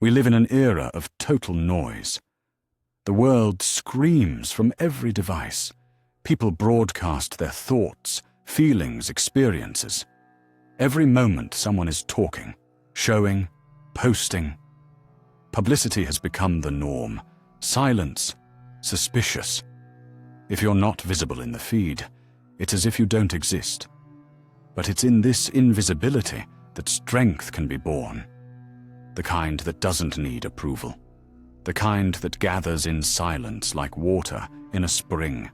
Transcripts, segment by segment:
We live in an era of total noise. The world screams from every device. People broadcast their thoughts, feelings, experiences. Every moment someone is talking, showing, posting. Publicity has become the norm. Silence, suspicious. If you're not visible in the feed, it's as if you don't exist. But it's in this invisibility that strength can be born. The kind that doesn't need approval. The kind that gathers in silence like water in a spring.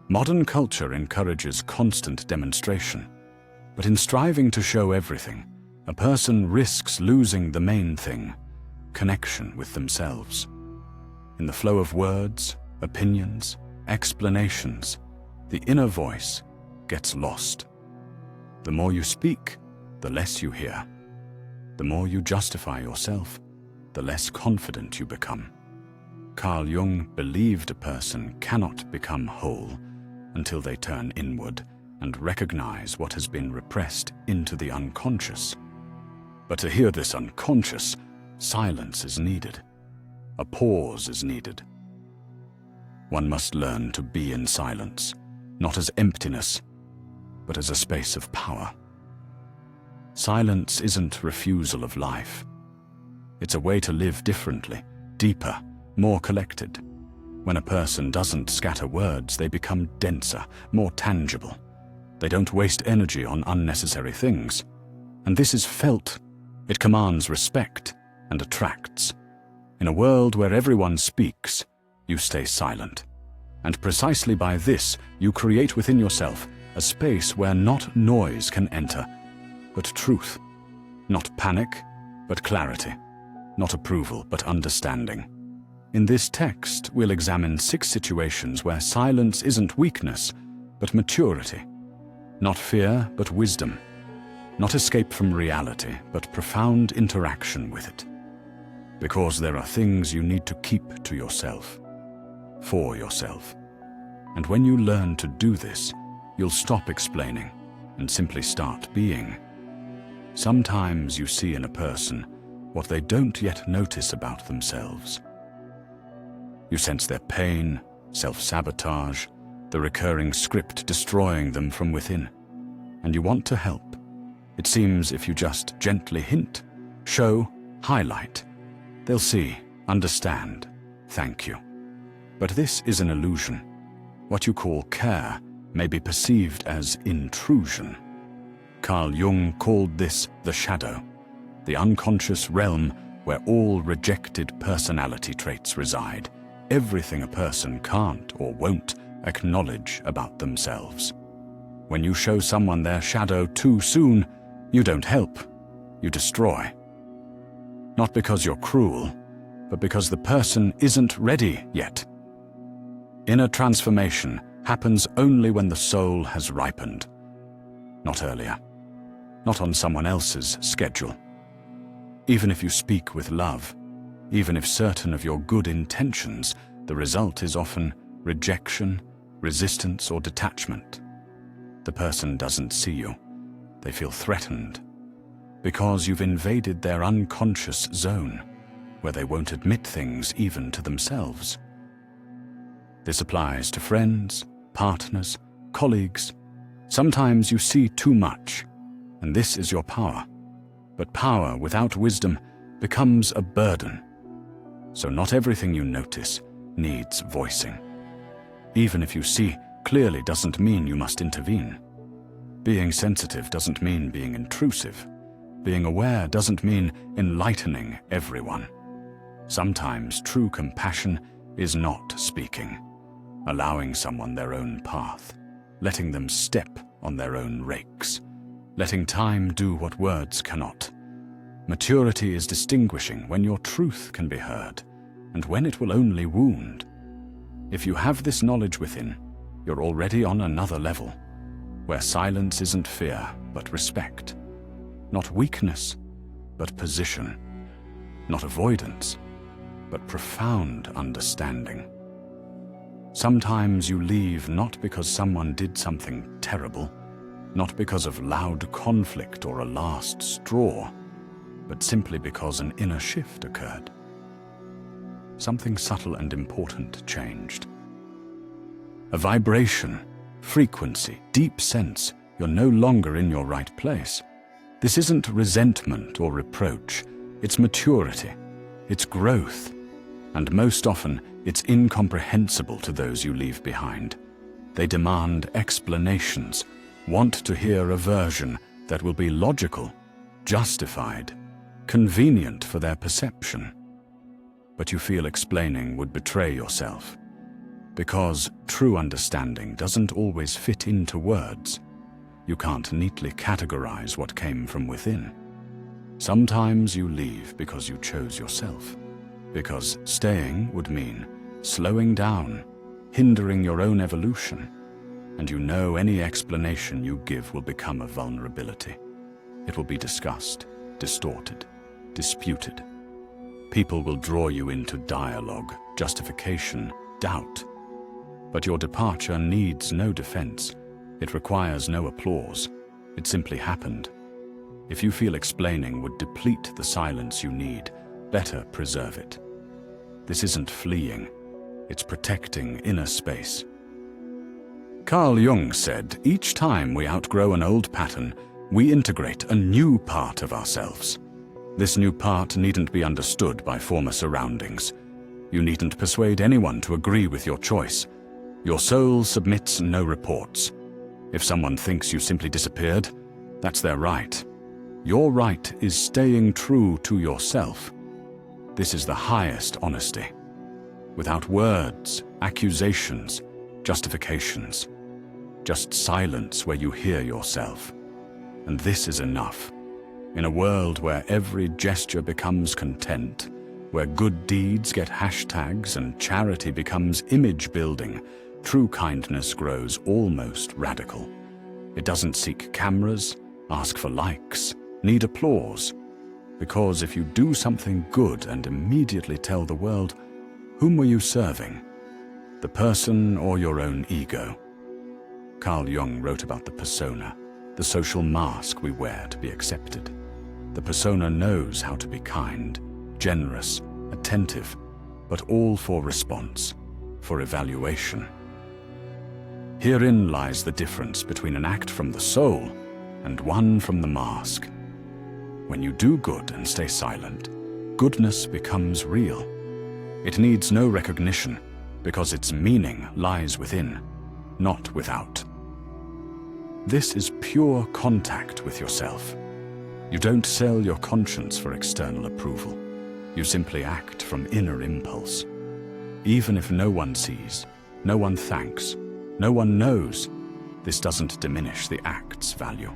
Modern culture encourages constant demonstration. But in striving to show everything, a person risks losing the main thing, connection with themselves. In the flow of words, opinions, explanations, the inner voice gets lost. The more you speak, the less you hear. The more you justify yourself, the less confident you become. Carl Jung believed a person cannot become whole until they turn inward and recognize what has been repressed into the unconscious. But to hear this unconscious, silence is needed. A pause is needed. One must learn to be in silence, not as emptiness, but as a space of power. Silence isn't refusal of life. It's a way to live differently, deeper, more collected. When a person doesn't scatter words, they become denser, more tangible. They don't waste energy on unnecessary things. And this is felt. It commands respect and attracts. In a world where everyone speaks, you stay silent. And precisely by this, you create within yourself a space where not noise can enter, but truth. Not panic, but clarity. Not approval, but understanding. In this text, we'll examine 6 situations where silence isn't weakness, but maturity. Not fear, but wisdom. Not escape from reality, but profound interaction with it. Because there are things you need to keep to yourself, for yourself. And when you learn to do this, you'll stop explaining and simply start being. Sometimes you see in a person what they don't yet notice about themselves. You sense their pain, self-sabotage, the recurring script destroying them from within. And you want to help. It seems if you just gently hint, show, highlight, they'll see, understand, thank you. But this is an illusion. What you call care may be perceived as intrusion. Carl Jung called this the shadow, the unconscious realm where all rejected personality traits reside, everything a person can't or won't acknowledge about themselves. When you show someone their shadow too soon, you don't help, you destroy. Not because you're cruel, but because the person isn't ready yet. Inner transformation happens only when the soul has ripened, not earlier, not on someone else's schedule. Even if you speak with love, even if certain of your good intentions, the result is often rejection, resistance, or detachment. The person doesn't see you. They feel threatened because you've invaded their unconscious zone where they won't admit things even to themselves. This applies to friends, partners, colleagues. Sometimes you see too much, and this is your power. But power without wisdom becomes a burden. So not everything you notice needs voicing. Even if you see clearly doesn't mean you must intervene. Being sensitive doesn't mean being intrusive. Being aware doesn't mean enlightening everyone. Sometimes true compassion is not speaking, allowing someone their own path, letting them step on their own rakes, letting time do what words cannot. Maturity is distinguishing when your truth can be heard and when it will only wound. If you have this knowledge within, you're already on another level, where silence isn't fear, but respect. Not weakness, but position. Not avoidance, but profound understanding. Sometimes you leave not because someone did something terrible, not because of loud conflict or a last straw, but simply because an inner shift occurred. Something subtle and important changed. A vibration, frequency, deep sense you're no longer in your right place. This isn't resentment or reproach, it's maturity, it's growth, and most often it's incomprehensible to those you leave behind. They demand explanations, want to hear a version that will be logical, justified, convenient for their perception. But you feel explaining would betray yourself, because true understanding doesn't always fit into words. You can't neatly categorize what came from within. Sometimes you leave because you chose yourself, because staying would mean slowing down, hindering your own evolution, and you know any explanation you give will become a vulnerability. It will be discussed, distorted, disputed. People will draw you into dialogue, justification, doubt. But your departure needs no defense. It requires no applause. It simply happened. If you feel explaining would deplete the silence you need, better preserve it. This isn't fleeing. It's protecting inner space. Carl Jung said, each time we outgrow an old pattern, we integrate a new part of ourselves. This new part needn't be understood by former surroundings. You needn't persuade anyone to agree with your choice. Your soul submits no reports. If someone thinks you simply disappeared, that's their right. Your right is staying true to yourself. This is the highest honesty. Without words, accusations, justifications. Just silence where you hear yourself. And this is enough. In a world where every gesture becomes content, where good deeds get hashtags and charity becomes image building, true kindness grows almost radical. It doesn't seek cameras, ask for likes, need applause. Because if you do something good and immediately tell the world, whom were you serving? The person or your own ego? Carl Jung wrote about the persona, the social mask we wear to be accepted. The persona knows how to be kind, generous, attentive, but all for response, for evaluation. Herein lies the difference between an act from the soul and one from the mask. When you do good and stay silent, goodness becomes real. It needs no recognition because its meaning lies within, not without. This is pure contact with yourself. You don't sell your conscience for external approval. You simply act from inner impulse. Even if no one sees, no one thanks, no one knows, this doesn't diminish the act's value.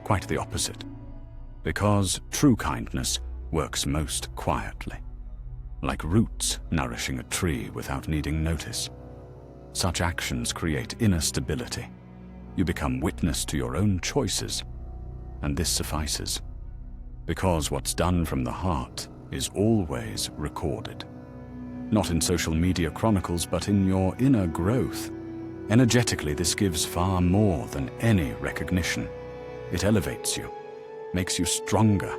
Quite the opposite. Because true kindness works most quietly, like roots nourishing a tree without needing notice. Such actions create inner stability. You become witness to your own choices, and this suffices. Because what's done from the heart is always recorded. Not in social media chronicles, but in your inner growth. Energetically, this gives far more than any recognition. It elevates you, makes you stronger,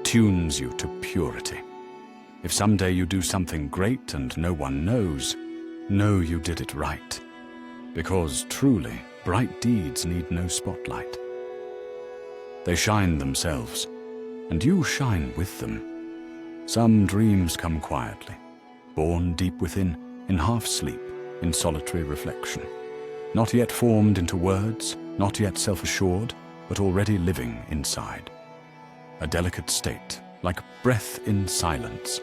tunes you to purity. If someday you do something great and no one knows, know you did it right. Because truly, bright deeds need no spotlight. They shine themselves, and you shine with them. Some dreams come quietly, born deep within, in half sleep, in solitary reflection. Not yet formed into words, not yet self-assured, but already living inside. A delicate state, like breath in silence.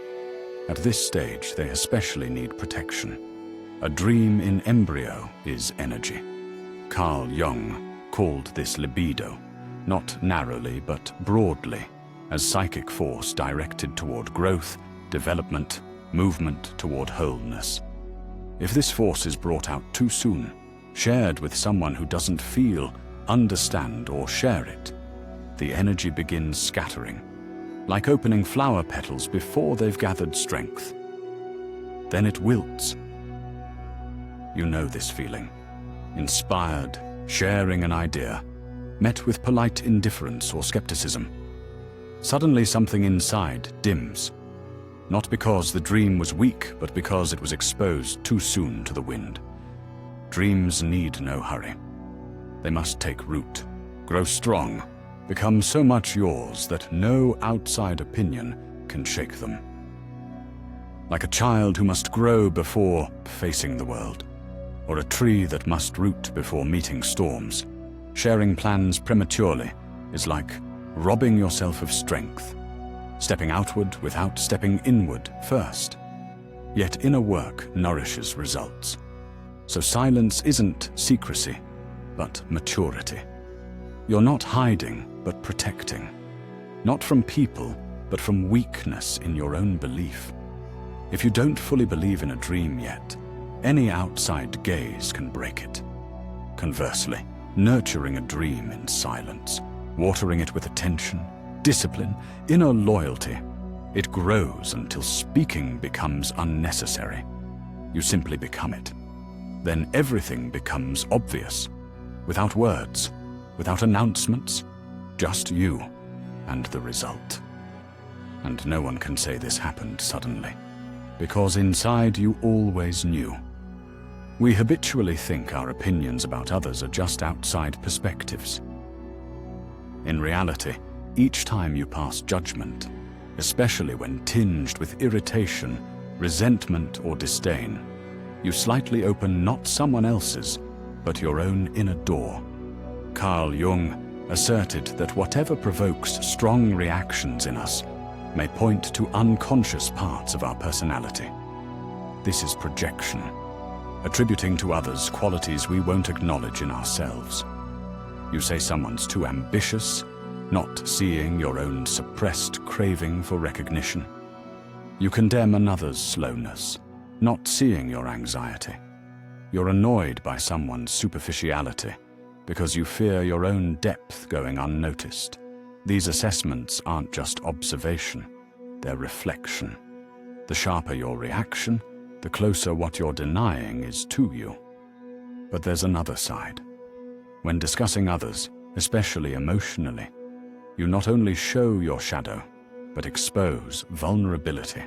At this stage, they especially need protection. A dream in embryo is energy. Carl Jung called this libido, not narrowly but broadly, as psychic force directed toward growth, development, movement toward wholeness. If this force is brought out too soon, shared with someone who doesn't feel, understand, or share it, the energy begins scattering, like opening flower petals before they've gathered strength. Then it wilts. You know this feeling. Inspired, sharing an idea, met with polite indifference or skepticism. suddenly something inside dims. Not because the dream was weak, but because it was exposed too soon to the wind. Dreams need no hurry. They must take root, grow strong, become so much yours that no outside opinion can shake them. Like a child who must grow before facing the world, or a tree that must root before meeting storms, sharing plans prematurely is like robbing yourself of strength, stepping outward without stepping inward first. Yet inner work nourishes results. So silence isn't secrecy, but maturity. You're not hiding, but protecting. Not from people, but from weakness in your own belief. If you don't fully believe in a dream yet, any outside gaze can break it. Conversely, nurturing a dream in silence, watering it with attention, discipline, inner loyalty, it grows until speaking becomes unnecessary. You simply become it. Then everything becomes obvious, without words, without announcements, just you and the result. And no one can say this happened suddenly, because inside you always knew. We habitually think our opinions about others are just outside perspectives. In reality, each time you pass judgment, especially when tinged with irritation, resentment, or disdain, you slightly open not someone else's, but your own inner door. Carl Jung asserted that whatever provokes strong reactions in us may point to unconscious parts of our personality. This is projection, attributing to others qualities we won't acknowledge in ourselves. You say someone's too ambitious, not seeing your own suppressed craving for recognition. You condemn another's slowness, not seeing your anxiety. You're annoyed by someone's superficiality because you fear your own depth going unnoticed. These assessments aren't just observation, they're reflection. The sharper your reaction, the closer what you're denying is to you. But there's another side. When discussing others, especially emotionally, you not only show your shadow, but expose vulnerability.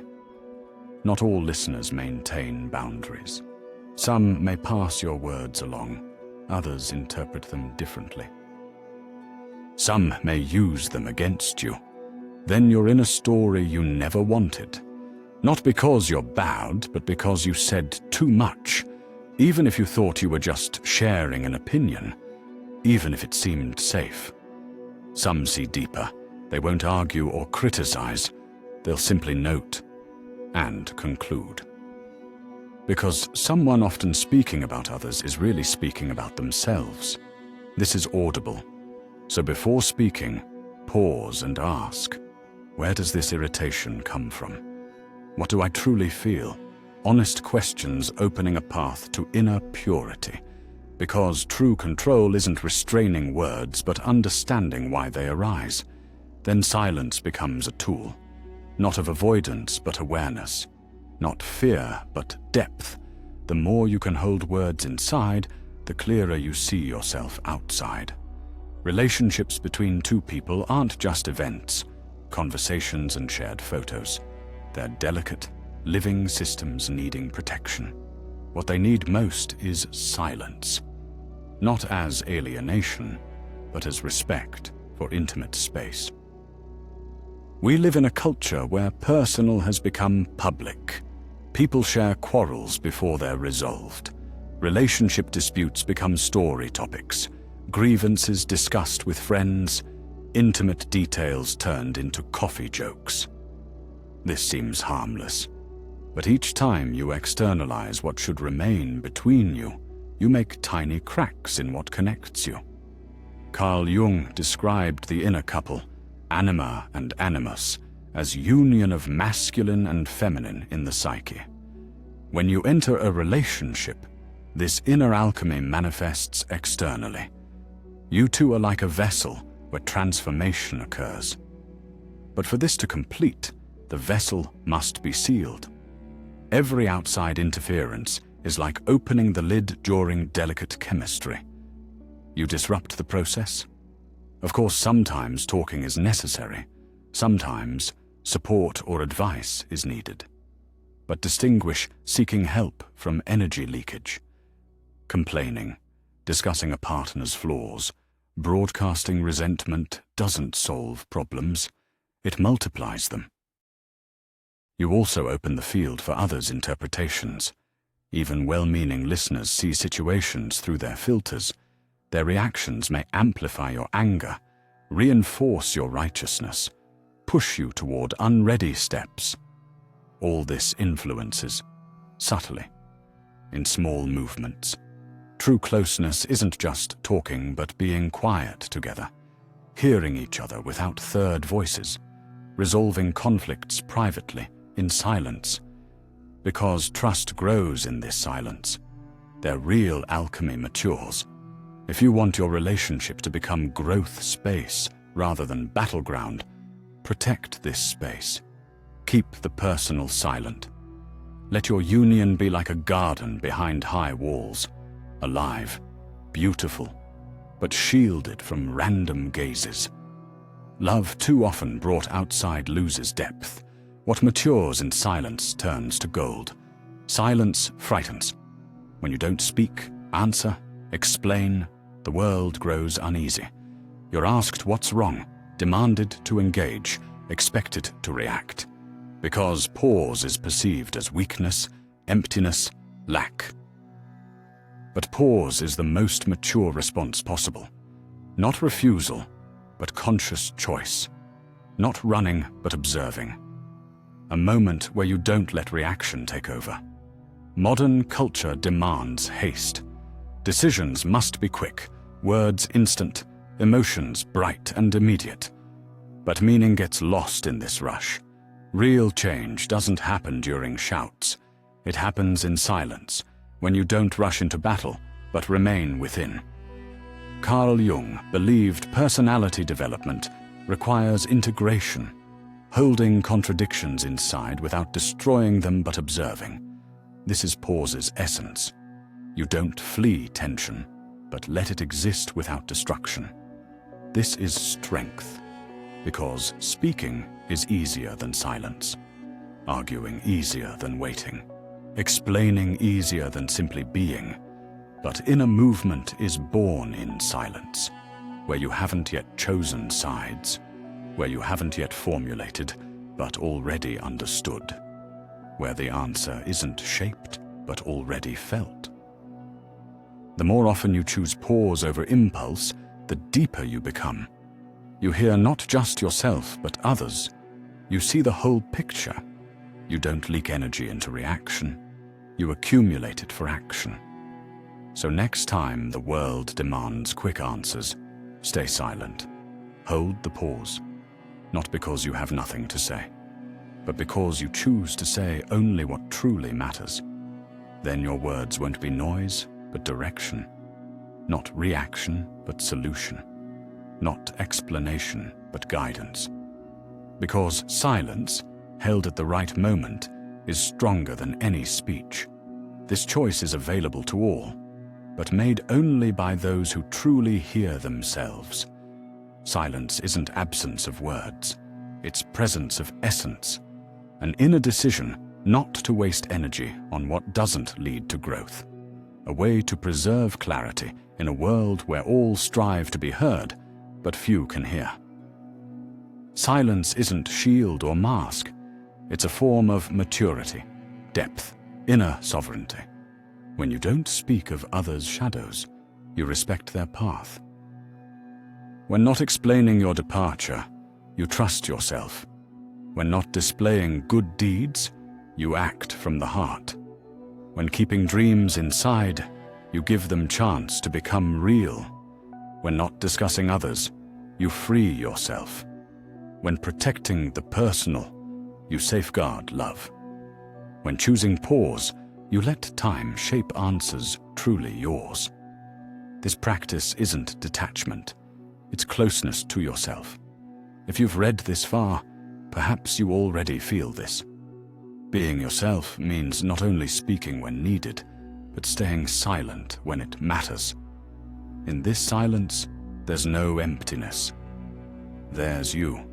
Not all listeners maintain boundaries. Some may pass your words along, others interpret them differently. Some may use them against you. Then you're in a story you never wanted. Not because you're bad, but because you said too much, even if you thought you were just sharing an opinion, even if it seemed safe. Some see deeper. They won't argue or criticize. They'll simply note and conclude. Because someone often speaking about others is really speaking about themselves. This is audible. So before speaking, pause and ask, where does this irritation come from? What do I truly feel? Honest questions opening a path to inner purity. Because true control isn't restraining words, but understanding why they arise. Then silence becomes a tool. Not of avoidance, but awareness. Not fear, but depth. The more you can hold words inside, the clearer you see yourself outside. Relationships between two people aren't just events, conversations and shared photos. They're delicate, living systems needing protection. What they need most is silence. Not as alienation, but as respect for intimate space. We live in a culture where personal has become public. People share quarrels before they're resolved. Relationship disputes become story topics. Grievances discussed with friends. Intimate details turned into coffee jokes. This seems harmless. But each time you externalize what should remain between you, you make tiny cracks in what connects you. Carl Jung described the inner couple, anima and animus, as union of masculine and feminine in the psyche. When you enter a relationship, this inner alchemy manifests externally. You two are like a vessel where transformation occurs. But for this to complete, the vessel must be sealed. Every outside interference is like opening the lid during delicate chemistry. You disrupt the process. Of course, sometimes talking is necessary, Sometimes, support or advice is needed. But distinguish seeking help from energy leakage. Complaining, discussing a partner's flaws, broadcasting resentment doesn't solve problems, it multiplies them. You also open the field for others' interpretations. Even well-meaning listeners see situations through their filters. Their reactions may amplify your anger, reinforce your righteousness, push you toward unready steps. All this influences, subtly, in small movements. True closeness isn't just talking but being quiet together, hearing each other without third voices, resolving conflicts privately, in silence. Because trust grows in this silence, their real alchemy matures. If you want your relationship to become growth space rather than battleground, protect this space. Keep the personal silent. Let your union be like a garden behind high walls, alive, beautiful, but shielded from random gazes. Love too often brought outside loses depth. What matures in silence turns to gold. Silence frightens. When you don't speak, answer, explain, the world grows uneasy. You're asked what's wrong, demanded to engage, expected to react. Because pause is perceived as weakness, emptiness, lack. But pause is the most mature response possible. Not refusal, but conscious choice. Not running, but observing. A moment where you don't let reaction take over. Modern culture demands haste. Decisions must be quick, words instant, emotions bright and immediate. But meaning gets lost in this rush. Real change doesn't happen during shouts. It happens in silence, when you don't rush into battle, but remain within. Carl Jung believed personality development requires integration, holding contradictions inside without destroying them but observing. This is pause's essence. You don't flee tension, but let it exist without destruction. This is strength, because speaking is easier than silence, arguing easier than waiting, explaining easier than simply being. But inner movement is born in silence, where you haven't yet chosen sides, where you haven't yet formulated, but already understood, where the answer isn't shaped, but already felt. The more often you choose pause over impulse, the deeper you become. You hear not just yourself, but others. You see the whole picture. You don't leak energy into reaction. You accumulate it for action. So next time the world demands quick answers, stay silent. Hold the pause. Not because you have nothing to say, but because you choose to say only what truly matters. Then your words won't be noise, but direction. Not reaction, but solution. Not explanation, but guidance. Because silence, held at the right moment, is stronger than any speech. This choice is available to all, but made only by those who truly hear themselves. Silence isn't absence of words, it's presence of essence, an inner decision not to waste energy on what doesn't lead to growth, a way to preserve clarity in a world where all strive to be heard, but few can hear. Silence isn't shield or mask, it's a form of maturity, depth, inner sovereignty. When you don't speak of others' shadows, you respect their path. When not explaining your departure, you trust yourself. When not displaying good deeds, you act from the heart. When keeping dreams inside, you give them chance to become real. When not discussing others, you free yourself. When protecting the personal, you safeguard love. When choosing pause, you let time shape answers truly yours. This practice isn't detachment. It's closeness to yourself. If you've read this far, perhaps you already feel this. Being yourself means not only speaking when needed, but staying silent when it matters. In this silence, there's no emptiness. There's you.